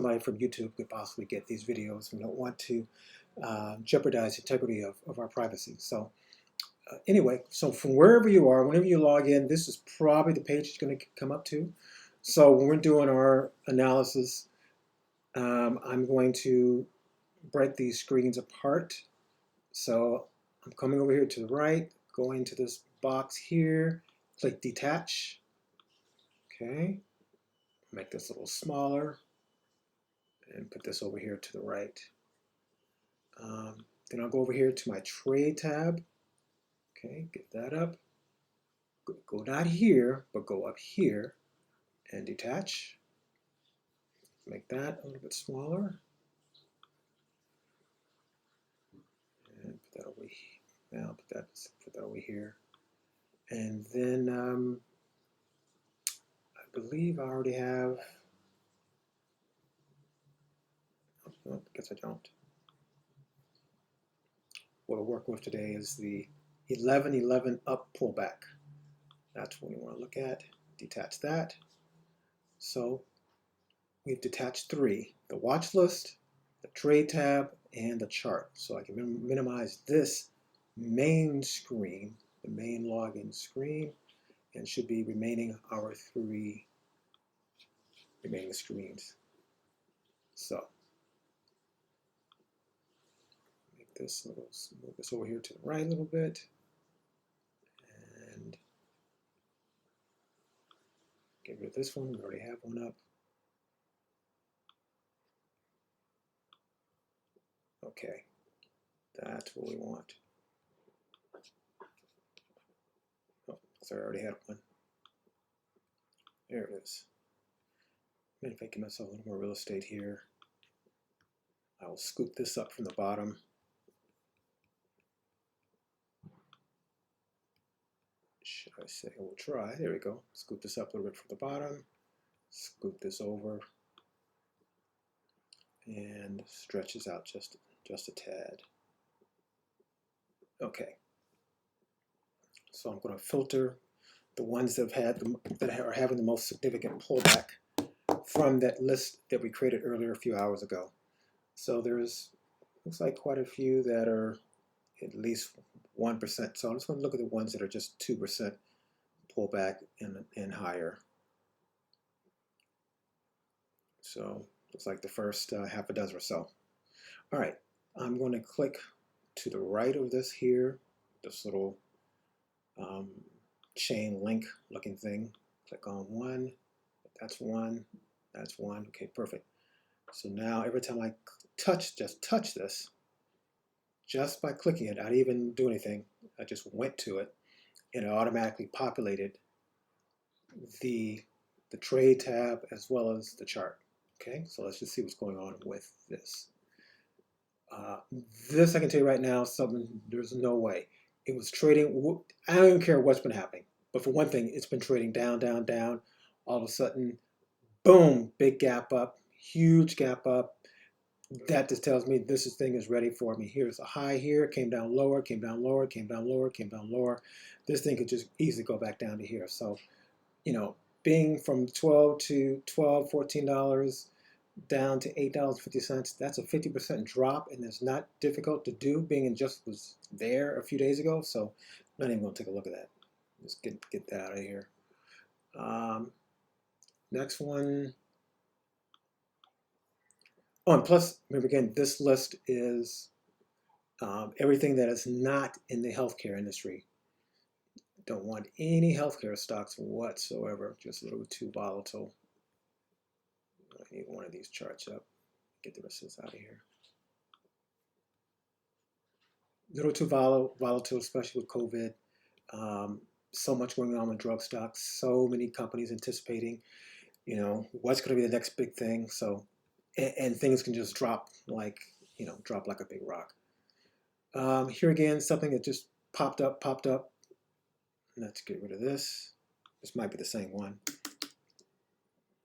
somebody from YouTube could possibly get these videos. We don't want to jeopardize the integrity of our privacy. So anyway, so from wherever you are, whenever you log in, this is probably the page it's going to come up to. So when we're doing our analysis, I'm going to break these screens apart. So I'm coming over here to the right, going to this box here, click detach. Okay, make this a little smaller and put this over here to the right. Then I'll go over here to my trade tab. Okay, get that up. Go not here, but go up here and detach. Make that a little bit smaller. And put that over here. Now put that over here. And then I believe I already have. Oh, I guess I don't. What we'll work with today is the 11:11 up pullback. That's what we want to look at. Detach that. So we've detached three: the watch list, the trade tab, and the chart. So I can minimize this main screen, the main login screen, and should be remaining our three remaining screens. So make this little, move this over here to the right a little bit, and get rid of this one. We already have one up. Okay, that's what we want. Oh, sorry, I already had one. There it is. And if I give myself a little more real estate here, I will scoop this up from the bottom. Should I say, we'll try. There we go. Scoop this up a little bit from the bottom. Scoop this over. And stretches out just a tad. Okay. So I'm going to filter the ones that are having the most significant pullback from that list that we created earlier a few hours ago. So there's looks like quite a few that are at least 1%. So I'm just going to look at the ones that are just 2% pullback and higher. So looks like the first half a dozen or so. All right, I'm going to click to the right of this here, this little chain link looking thing. Click on one. That's one. That's one. Okay, perfect. So now every time I just touch this, just by clicking it, I didn't even do anything. I just went to it, and it automatically populated the trade tab as well as the chart. Okay, so let's just see what's going on with this. This I can tell you right now, there's no way. It was trading, I don't even care what's been happening, but for one thing, it's been trading down, down, down. All of a sudden, boom, big gap up, huge gap up. That just tells me this thing is ready for me. Here's a high here, came down lower, came down lower, came down lower, came down lower. This thing could just easily go back down to here. So, you know, being from 12 to 12, $14 down to $8.50, that's a 50% drop, and it's not difficult to do, being it just was there a few days ago. So I'm not even going to take a look at that. Just get that out of here. Next one. Oh, and plus, remember again, this list is everything that is not in the healthcare industry. Don't want any healthcare stocks whatsoever, just a little bit too volatile. I need one of these charts up. Get the rest of this out of here. A little too volatile, especially with COVID. So much going on with drug stocks, so many companies anticipating, what's going to be the next big thing. So, and things can just drop like a big rock. Here again, something that just popped up. Let's get rid of this. This might be the same one.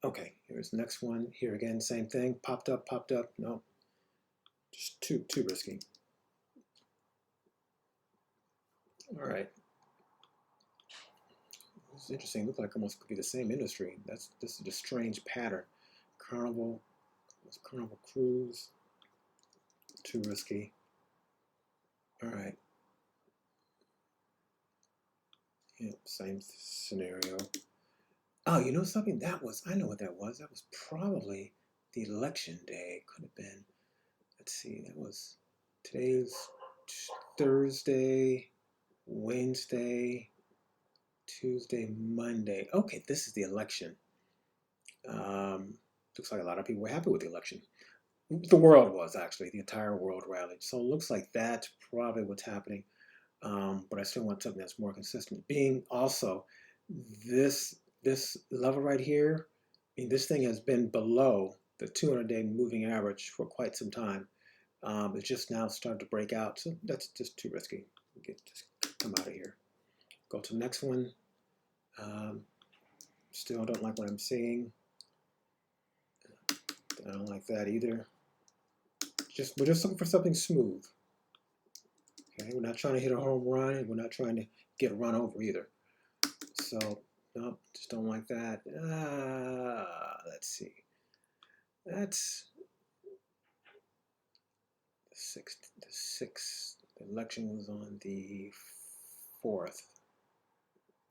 Okay, here's the next one. Here again, same thing. Popped up. No, just too risky. All right. This is interesting. Looks like almost could be the same industry. This is a strange pattern. Carnival It's Carnival Cruise. Too risky. All right. Yep, same scenario. Oh, you know something? I know what that was. That was probably the election day. Could have been. Let's see, today's Thursday, Wednesday, Tuesday, Monday. Okay, this is the election. Um, Looks like a lot of people were happy with the election. The world was actually, the entire world rallied. So it looks like that's probably what's happening. But I still want something that's more consistent. Being also this level right here, I mean, this thing has been below the 200-day moving average for quite some time. It's just now starting to break out, so that's just too risky. Just come out of here. Go to the next one. Still don't like what I'm seeing. I don't like that either. We're just looking for something smooth. Okay, we're not trying to hit a home run, and we're not trying to get a run over either. So, nope, just don't like that. Let's see. That's the sixth. The election was on the 4th.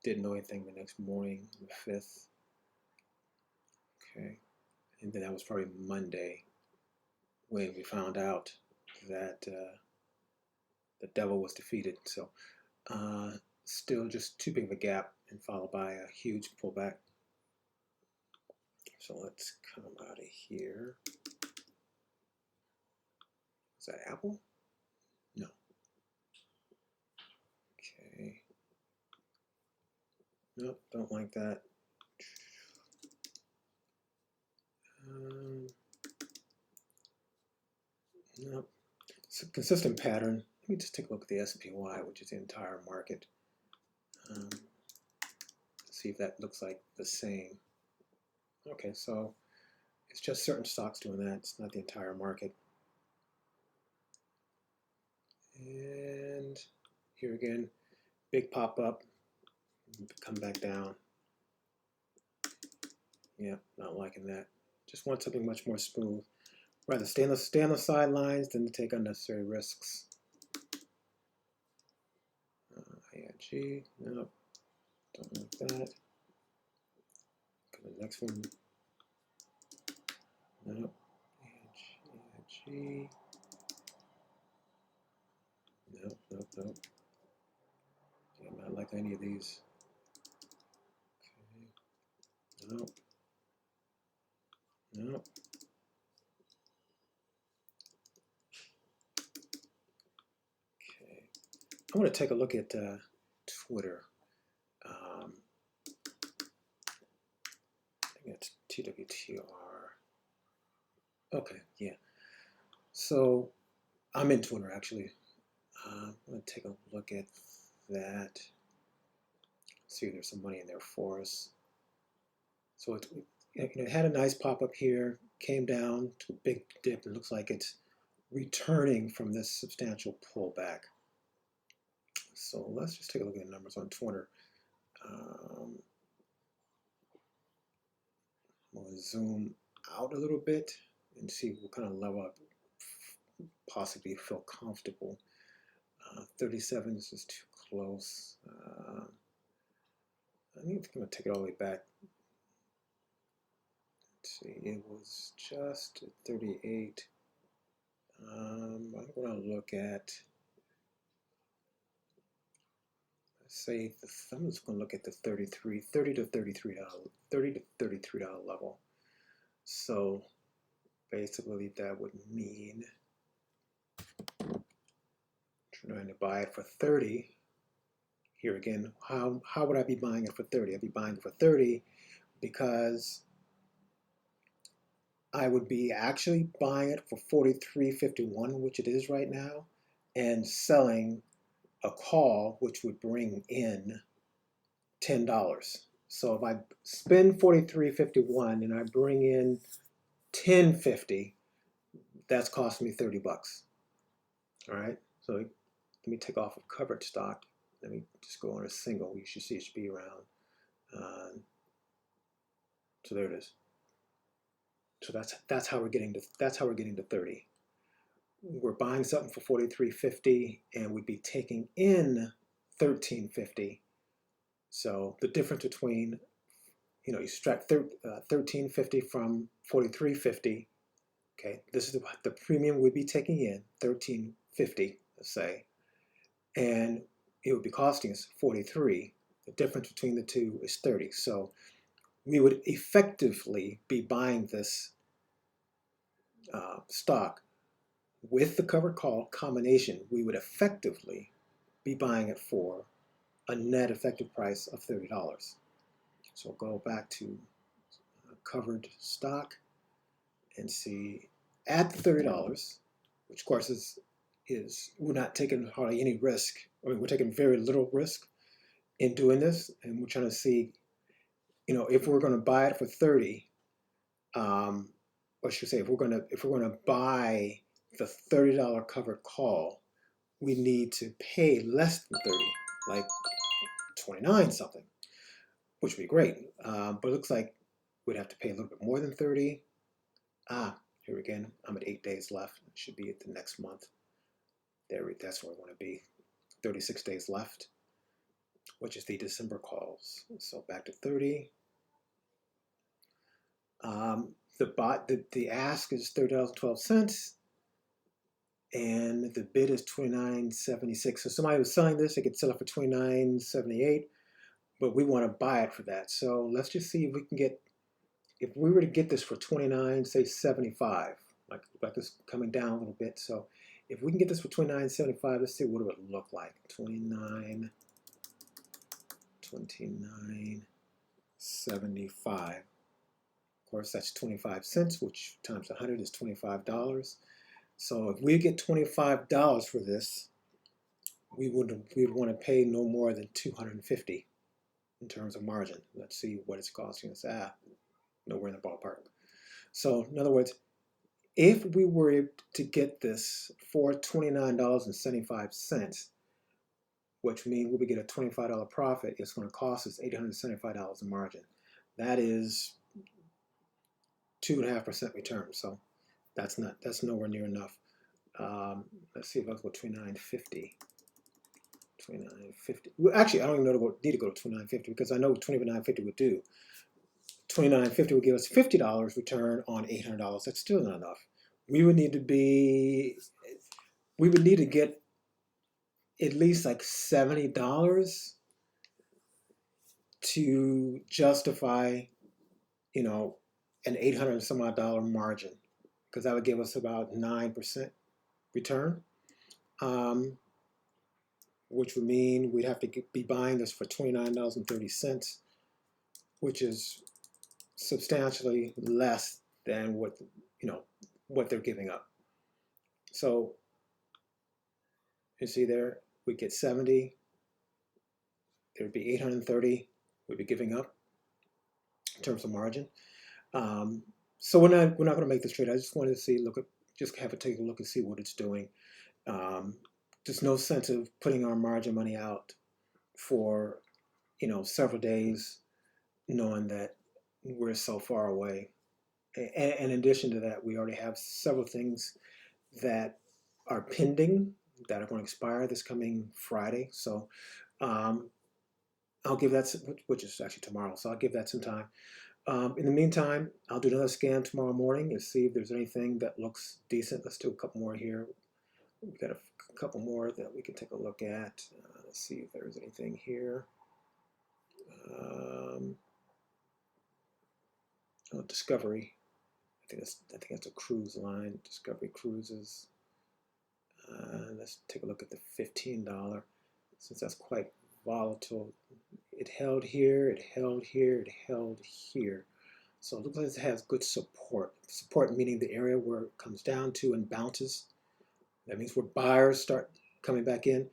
Didn't know anything the next morning, the 5th. Okay, and then that was probably Monday when we found out that the devil was defeated. So, still just too big of a gap, and followed by a huge pullback. So let's come out of here. Is that Apple? No. Okay. Nope, don't like that. Nope. It's a consistent pattern. Let me just take a look at the SPY, which is the entire market. See if that looks like the same. Okay, so it's just certain stocks doing that. It's not the entire market. And here again, big pop up, come back down. Yeah, not liking that. Just want something much more smooth. Rather stay on the sidelines than to take unnecessary risks. ING, nope, don't like that. Go to the next one. Nope. ING. Nope, nope, nope. Yeah, I'm not like any of these. Okay. Nope. Nope. Okay. I want to take a look at Twitter. I think it's TWTR. Okay, yeah. So I'm in Twitter actually. I'm going to take a look at that. See if there's some money in there for us. So it had a nice pop up here, came down to a big dip. It looks like it's returning from this substantial pullback. So let's just take a look at the numbers on Twitter. We'll zoom out a little bit and see what kind of level I possibly feel comfortable. 37 is just too close. I think I'm going to take it all the way back. Let's see, it was just 38. I'm going to look at, say, I'm just going to look at the 30 to $33 level. So basically that would mean trying to buy it for 30. Here again, how would I be buying it for 30? I'd be buying it for 30 because I would be actually buying it for 43.51, which it is right now, and selling a call which would bring in $10. So if I spend 43.51 and I bring in 10.50, that's costing me 30 bucks. All right, so let me take off of covered stock. Let me just go on a single. You should see it should be around. So there it is. So that's how we're getting to 30. We're buying something for $43.50, and we'd be taking in $13.50. So the difference between, you subtract $13.50 from $43.50. Okay, this is the premium we'd be taking in, $13.50, let's say, and it would be costing us $43. The difference between the two is $30. So we would effectively be buying this stock with the covered call combination. We would effectively be buying it for a net effective price of $30. So go back to covered stock and see at the $30, which of course is we're not taking hardly any risk. I mean, we're taking very little risk in doing this, and we're trying to see, if we're going to buy it for 30, or I should say, if we're going to buy the $30 covered call, we need to pay less than 30, like 29 something, which would be great. But it looks like we'd have to pay a little bit more than 30. Here again, I'm at 8 days left. It should be at the next month. That's where I want to be. 36 days left, which is the December calls. So back to 30. The ask is $30.12, and the bid is $29.76. So somebody was selling this, they could sell it for $29.78, but we want to buy it for that. So let's just see if we can get, if we were to get this for $29.75, like this coming down a little bit. So if we can get this for $29.75, let's see what it would look like. $29.75. Of course, that's 25 cents, which times 100 is $25. So if we get $25 for this, we would want to pay no more than $250 in terms of margin. Let's see what it's costing us. Nowhere in the ballpark. So in other words, if we were to get this for $29.75, which means we would get a $25 profit, it's going to cost us $875 in margin. That is 2.5% return. So that's nowhere near enough. Let's see if I go $29.50. $29.50. Well, actually, I don't even need to go to $29.50 because I know what $29.50 would do. $29.50 would give us $50 return on $800. That's still not enough. We would need to get at least like $70 to justify, an $800 and some odd dollar margin, because that would give us about 9% return, which would mean we'd have to be buying this for $29.30, which is substantially less than what they're giving up. So you see there, we get 70, there'd be 830 we'd be giving up in terms of margin. So we're not going to make this trade. I just wanted to see, take a look and see what it's doing. Just no sense of putting our margin money out for several days, knowing that we're so far away. And in addition to that, we already have several things that are pending that are going to expire this coming Friday. So I'll give that, which is actually tomorrow. So I'll give that some time. In the meantime, I'll do another scan tomorrow morning and see if there's anything that looks decent. Let's do a couple more here. We've got a couple more that we can take a look at. Let's see if there's anything here. Discovery. I think that's a cruise line. Discovery Cruises. Let's take a look at the $15. Since that's quite volatile, it held here, it held here, it held here. So it looks like it has good support. Support meaning the area where it comes down to and bounces. That means where buyers start coming back in.